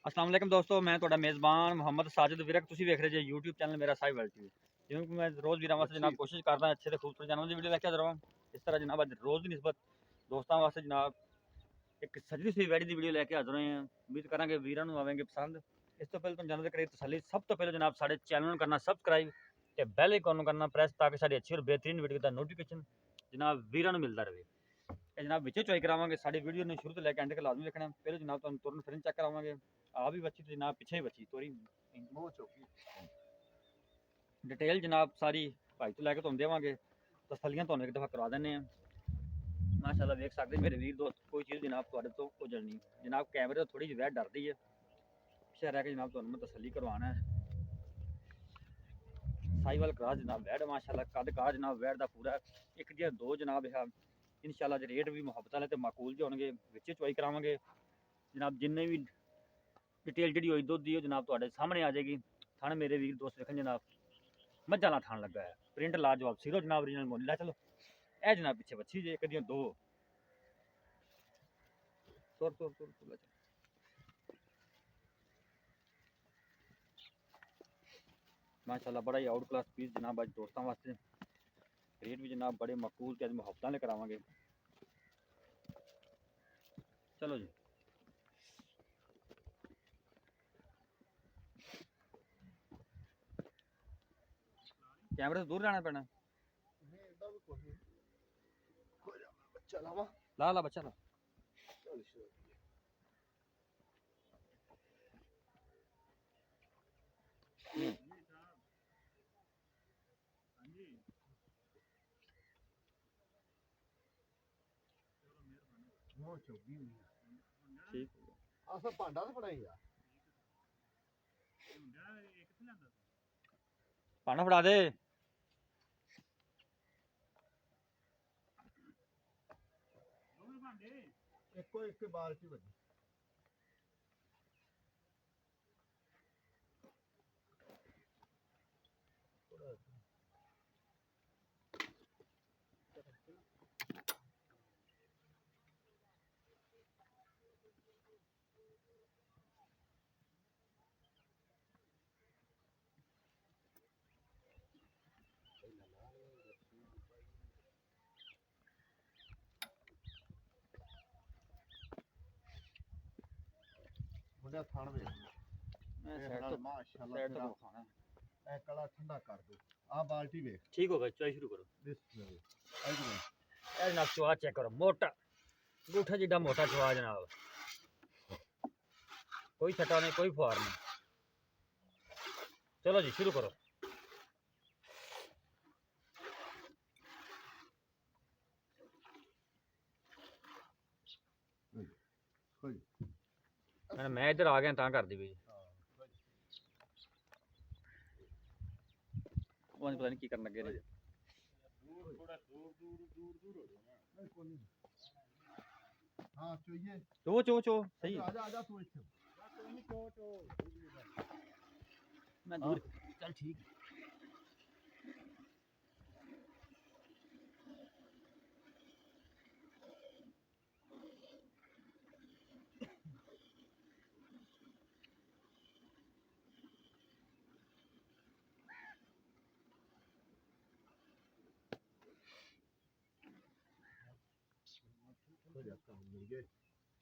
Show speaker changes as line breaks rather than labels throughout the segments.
अस्सलाम वालेकुम दोस्तों, मैं ਤੁਹਾਡਾ ਮੇਜ਼ਬਾਨ ਮੁਹੰਮਦ ਸਾजिद ਵਿਰਕ। ਤੁਸੀਂ ਵੇਖ ਰਹੇ ਜੇ YouTube ਚੈਨਲ ਮੇਰਾ ਸਾहिवाल टीवी। ਜਿਵੇਂ ਕਿ ਮੈਂ ਰੋਜ਼ ਵੀਰਾਂ ਵਾਸਤੇ ਜਨਾਬ ਕੋਸ਼ਿਸ਼ ਕਰਦਾ ਅੱਛੇ ਤੇ ਖੂਬਸੂਰਤ ਜਾਨਵਰਾਂ ਦੀ ਵੀਡੀਓ ਲੈ ਕੇ ਹਾਜ਼ਰ ਹਾਂ। ਇਸ ਤਰ੍ਹਾਂ ਜਨਾਬ ਅੱਜ ਰੋਜ਼ ਦੀ ਨਿਸਬਤ ਦੋਸਤਾਂ ਵਾਸਤੇ ਜਨਾਬ ਇੱਕ ਸਜਦੀ ਸੀ ਵੈੜੀ ਦੀ ਵੀਡੀਓ ਲੈ ਕੇ ਹਾਜ਼ਰ ਹੋਏ ਹਾਂ। ਉਮੀਦ ਕਰਾਂਗੇ ਵੀਰਾਂ ਨੂੰ ਆਵੇਂਗੇ ਪਸੰਦ। ਇਸ ਤੋਂ ਪਹਿਲਾਂ ਤੁਹਾਨੂੰ ਜਾਨਵਰ ਦੇ ਕਰੀਬ ਤਸੱਲੀ ਸਭ ਤੋਂ ਪਹਿਲਾਂ ਜਨਾਬ ਸਾਡੇ ਚੈਨਲ ਨੂੰ ਕਰਨਾ ਸਬਸਕ੍ਰਾਈਬ ਤੇ ਬੈਲ ਆਈਕਨ ਨੂੰ ਕਰਨਾ ਪ੍ਰੈਸ ਤਾਂ ਕਿ ਸਾਡੀ ਅੱਛੀ ਔਰ ਬਿਹਤਰੀਨ ਵੀਡੀਓ ਦਾ ਨੋਟੀਫਿਕੇਸ਼ਨ ਜਨਾਬ ਵੀਰਾਂ ਨੂੰ ਮਿਲਦਾ ਰਹੇ। जनाब विच चॉइस करावे साड़ी वीडियो ने शुरू से लेकर एंड तक लाजमी देखना। पहले जनाब तुम तुरंत फिर चेक करावे आ भी बच्ची जनाब पिछे ही बच्ची तोरी डिटेल जनाब सारी भाई तो लैके तुम देवे तसलियां तुम एक दफ़ा करवा दें। माशाल्लाह देख सकते मेरे वीर दोस्त कोई चीज़ जनाब थोड़े तो उजड़नी जनाब कैमरे तो थोड़ी जी वह डरती है पिछे रह के जनाब तुम तसली करवाना है। साहिवाल क्रास जनाब वैड माशाल्लाह कद का जनाब वैड का पूरा एक जिहा दो जनाब है। इंशाल्लाह जो रेट भी मुहब्बत वाले तो माकूल जो होंगे विच चॉइस करावे जनाब जिन्ने भी डिटेल जी हुई दुध दी जनाब तुहाडे सामने आ जाएगी। थाने मेरे वीर दोस्त देखें जनाब मझा वाला थान लगा है प्रिंट लाजवाब सिरो जनाब ओरिजिनल मोनी ला चलो ए जनाब पिछे बच्ची जे एक दियां दो तुर तुर तुर तुर माशाल्लाह बड़ा ही आउट क्लास पीस जनाब अज दोस्तों वास्ते रेट भी जनाब बड़े मकबूल के मुहब्बत वाले करावे। चलो जी कैमरे से दूर जाना पैना ला ला बच्चा ला ठीक
भांडा तो बनाई यार
पाना फड़ा दे
एको एक बाल्टी बनी मुंडा थान वे माशाल्लाह तेरा
खाना
ए कला ठंडा कर दो आ बाल्टी वे
ठीक हो गया चाय शुरू करो।
बिस्मिल्लाह
ए जनाब चुहा चेक करो मोटा गूठा जिड्डा मोटा चुहा जनाब कोई छटा नहीं कोई फुहार नहीं। चलो जी शुरू करो। मैं इधर आ गया ता कर दी भी पता नहीं की करन लगे ने
हां चाहिए
चो चो चो सही
आजा आजा तू इथे
मैं दूर चल ठीक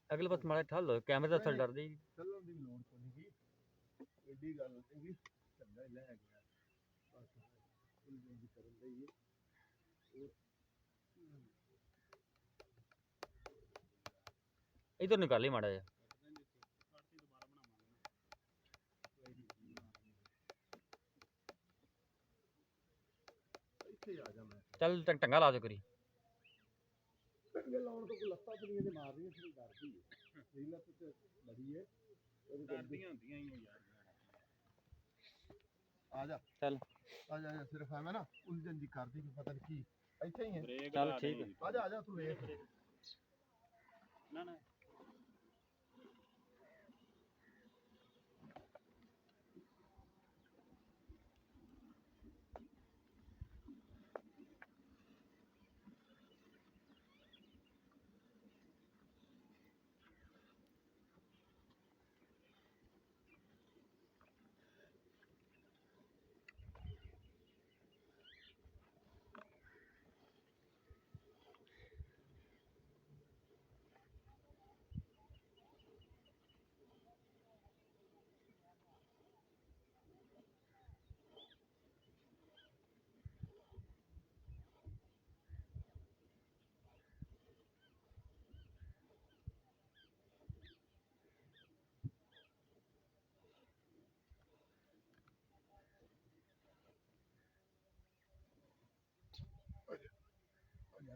अगले पास माड़ा ठल लो कैमरे दा थल डर दी
चलन दी लोड़ को नहीं एडी गल नहीं चंगा ले गया बस फुल जल्दी करन दई
इधर निकाल ही माड़ा जा
इथे आ जा मैं
चल टंगा ला दे करी
टंगे लाउन तो लत्ता तो नहीं मार रही थोड़ी डरती है सही लत तो बड़ी है और डरदियां होंदियां ही यार आजा
चल
आजा आजा सिर्फ है मैं ना उलझन दी कर दी पता नहीं की इथे ही है
चल ठीक है
आजा आजा तू देख
ना ना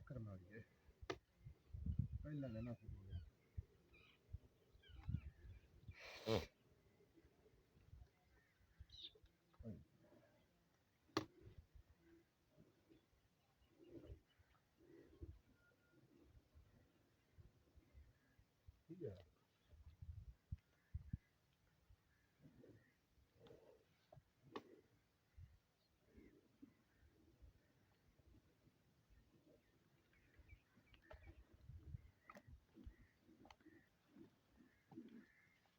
ਕਰਮ ਵਾਲੀ ਹੈ ਪਹਿਲਾਂ ਲੈਣਾ ਸੀ ਠੀਕ ਹੈ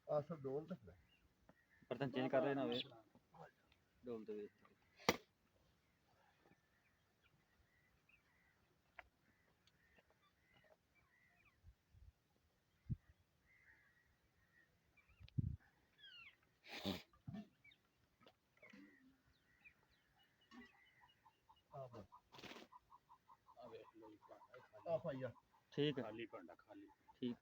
ਆ ਸਭ ਡੋਲ ਤੇ
ਬਰਤਨ ਚੇਂਜ ਕਰ ਰਹੇ ਨਾ ਹੋਵੇ ਡੋਲ ਤੇ ਵੇਚ
ਆ ਭਾਈਆ
ਠੀਕ ਹੈ
ਖਾਲੀ ਭਾਂਡਾ ਖਾਲੀ
ਠੀਕ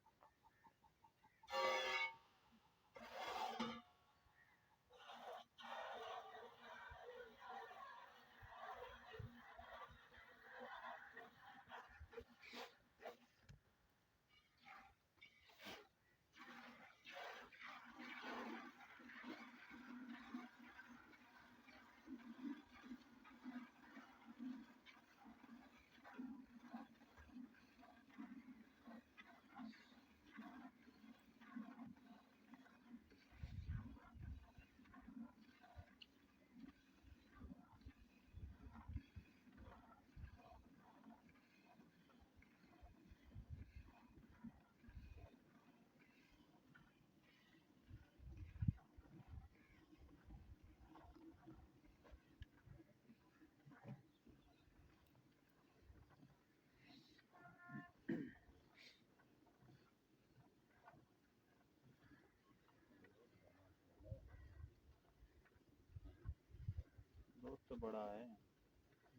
बहुत तो बड़ा है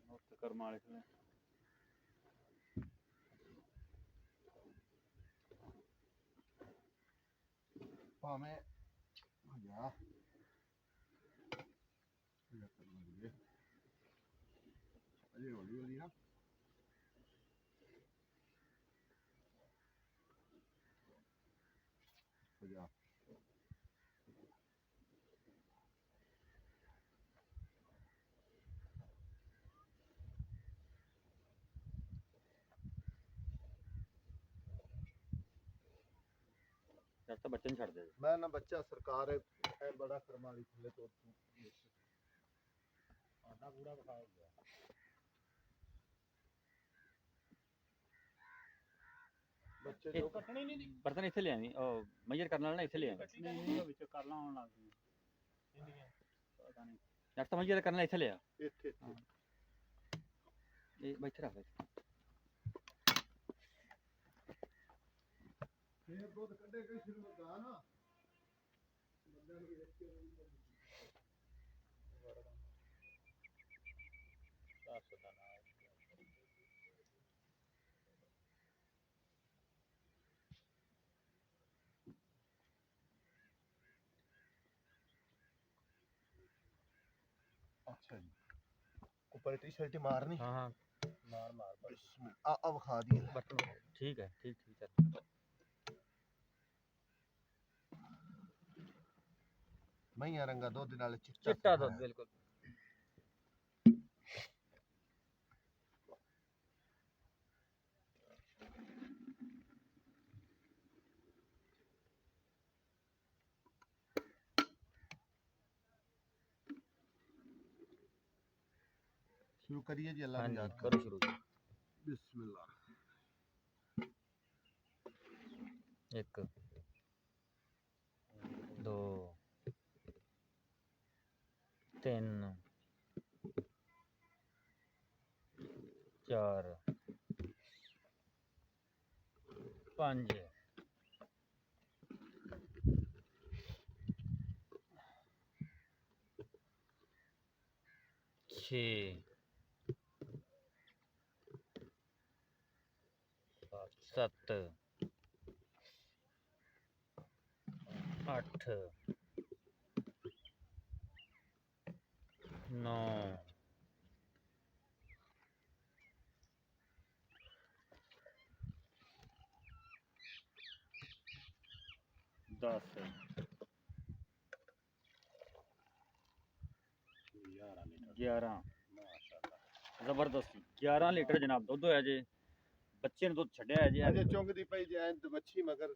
बहुत तो कर्म वाले थे
ਭਾਵੇਂ ਜਾ ਇਹ ਕਰਨਾ ਜੀ ਅਜੇ ਹੌਲੀ ਹੌਲੀ ਨਾ ਹੋ ਜਾ
जब तक बच्चे नहीं छड़ दे
ਮੈਂ ਨਾ ਬੱਚਾ ਸਰਕਾਰ ਹੈ ਬੜਾ ਕਰਮਾ ਵਾਲੀ ਥੱਲੇ ਤੋਂ ਆਡਾ ਪੂਰਾ ਵਿਖਾ ਗਿਆ ਬੱਚੇ ਜੋ ਕੱਟਣੇ ਨਹੀਂ
बर्तन इतने ले आवी मेजर करने वाला ना इतने ले आवी
ਨਹੀਂ ਵਿੱਚ ਕਰ ਲਾ ਹੁਣ ਲੱਗ ਗਈ ਇੰਡੀਆਂ ਪਤਾ ਨਹੀਂ
जब तक मेजर करने इतने ले आ
ਇੱਥੇ
ये बैठे रख
ਇਹ ਦੁੱਧ ਕੱਢੇ ਕੇ ਸ਼ੁਰੂ ਹੁੰਦਾ ਨਾ ਬੰਦਿਆਂ ਨੂੰ ਵੇਖ ਕੇ अच्छा जी ऊपर टी शर्ट मारनी
हाँ हाँ
मार मार अब खा दिए
बर्तन ठीक है ठीक ठीक चल
मैया रंगा दूध नाल
चिट्टा दूध बिल्कुल
शुरू करिए जी अल्लाह
हाँ
ने
जी
याद
करो शुरू
बिस्मिल्लाह
एक दो तीन चार पांच छः सत्त अठ नौ 10 11 ਜ਼ਬਰਦਸਤ 11 ਲੀਟਰ ਜਨਾਬ ਦੁੱਧ ਹੋਇਆ ਜੇ ਬੱਚੇ ਨੇ ਦੁੱਧ ਛੱਡਿਆ ਹੈ ਜੀ
ਅਜੇ ਚੁੰਗਦੀ ਪਈ ਜੇ ਐਂ ਤੇ ਵੱਛੀ ਮਗਰ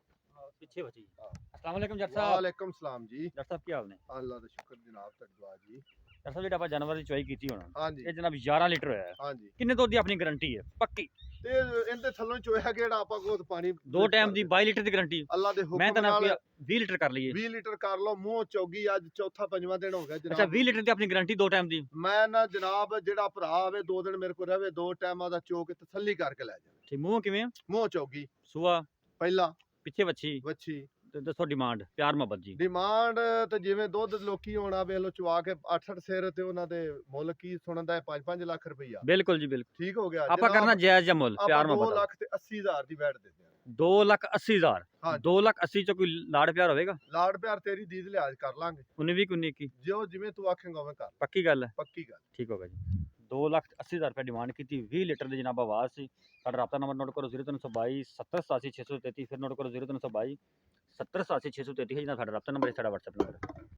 ਪਿੱਛੇ ਬੱਚੀ
ਹਾਂ।
अस्सलाम वालेकुम जट साहब
ਵਾਲੇਕਮ ਸਲਾਮ ਜੀ।
जट साहब ਕੀ ਹਾਲ ਨੇ
ਅੱਲਾ ਦਾ ਸ਼ੁਕਰ ਜਨਾਬ ਤੁਹਾਡੀ ਦੁਆ ਜੀ।
ਜਟ ਸਾਹਿਬ ਜਿਹੜਾ ਆਪਾਂ ਜਾਨਵਰ ਦੀ ਚੁਆਈ ਕੀਤੀ ਹੁਣ
ਹਾਂਜੀ
ਇਹ ਜਨਾਬ 11 ਲੀਟਰ ਹੋਇਆ ਹੈ
ਹਾਂਜੀ
ਕਿੰਨੇ ਦੁੱਧ ਦੀ ਆਪਣੀ ਗਾਰੰਟੀ ਹੈ ਪੱਕੀ
ਤੇ ਇਹਦੇ ਥੱਲੋਂ ਚੋਇਆ ਕਿਹੜਾ ਆਪਾਂ ਕੋਲ ਪਾਣੀ
ਦੋ ਟਾਈਮ ਦੀ 22 ਲੀਟਰ ਦੀ ਗਾਰੰਟੀ
ਅੱਲਾ ਦੇ
ਮੈਂ
ਹੁਕਮ
ਤਾਂ ਨਾ
ਨਾਲ
20 ਲੀਟਰ ਕਰ ਲਈਏ
20 ਲੀਟਰ ਕਰ ਲਓ ਮੂੰਹ ਚੌਗੀ ਅੱਜ ਚੌਥਾ ਪੰਜਵਾਂ ਦਿਨ ਹੋ ਗਿਆ
ਅੱਛਾ
ਜਨਾਬ
20 ਲੀਟਰ ਦੀ ਆਪਣੀ ਗਾਰੰਟੀ ਦੋ ਟਾਈਮ ਦੀ
ਮੈਂ ਨਾ ਜਨਾਬ ਜਿਹੜਾ ਭਰਾ ਆਵੇ 2 ਦਿਨ ਮੇਰੇ ਕੋਲ ਰਵੇ 2 ਟਾਈਮਾਂ ਦਾ ਚੋ ਕੇ ਤਸੱਲੀ ਕਰਕੇ ਲੈ ਜਾਵੇ
ਠੀਕ ਮੂੰਹ ਕਿਵੇਂ
ਮੂੰਹ ਚੌਗੀ
ਸੂਆ
ਪਹਿਲਾ
ਪਿੱਛੇ ਵੱਛੀ
ਵੱਛੀ
ਤੇ ਦੱਸੋ ਡਿਮਾਂਡ ਪਿਆਰ ਮੁਹੱਬਤ ਜੀ
ਡਿਮਾਂਡ ਤੇ ਜਿਵੇਂ ਦੁੱਧ ਲੋਕੀ ਹੋਣਾ ਵੇਖ ਲੋ ਚਵਾ ਕੇ 8-8 ਸਿਰ ਤੇ ਉਹਨਾਂ ਦੇ ਮੁੱਲ ਕੀ ਸੁਣਦਾ ਹੈ 5-5 ਲੱਖ ਰੁਪਈਆ
ਬਿਲਕੁਲ ਜੀ ਬਿਲਕੁਲ
ਠੀਕ ਹੋ ਗਿਆ
ਆਪਾਂ ਕਰਨਾ ਜਾਇਜ਼ ਜਾਂ ਮੁੱਲ ਪਿਆਰ
ਆਪਾਂ 2
ਮੁਹੱਬਤ
ਲੱਖ ਤੇ 80,000 ਦੀ ਵੈਟ ਦਿੰਦੇ ਆ
2,80,000
ਹਾਂਜੀ।
2,80,000 ਚ ਕੋਈ ਲਾੜ ਪਿਆਰ ਹੋਵੇਗਾ
ਲਾੜ ਪਿਆਰ ਤੇਰੀ ਦੀਦ ਲਿਹਾਜ਼ ਕਰ ਲਾਂਗੇ
19 20 19 21
ਜਿਉਂ ਜਿਵੇਂ ਤੂੰ ਆਖੇਂਗਾ ਉਵੇਂ ਕਰ
ਪੱਕੀ ਗੱਲ ਹੈ
ਪੱਕੀ ਗੱਲ
ਠੀਕ ਹੋ ਗਿਆ ਜੀ 2,80,000 ਰੁਪਏ ਡਿਮਾਂਡ ਕੀਤੀ 20 ਲੀਟਰ ਦੀ ਜਨਾਬ ਆਵਾਜ਼ ਸੀ ਸਾਡਾ ਰਾਬਤਾ ਨੰਬਰ ਨੋਟ ਕਰੋ 0322 7080633 ਫਿਰ ਨੋਟ ਕਰੋ 0322 7080633 ਹੈ ਜਿਹਨਾਂ ਸਾਡਾ ਰਾਬਤਾ ਨੰਬਰ ਹੈ ਸਾਡਾ WhatsApp ਨੰਬਰ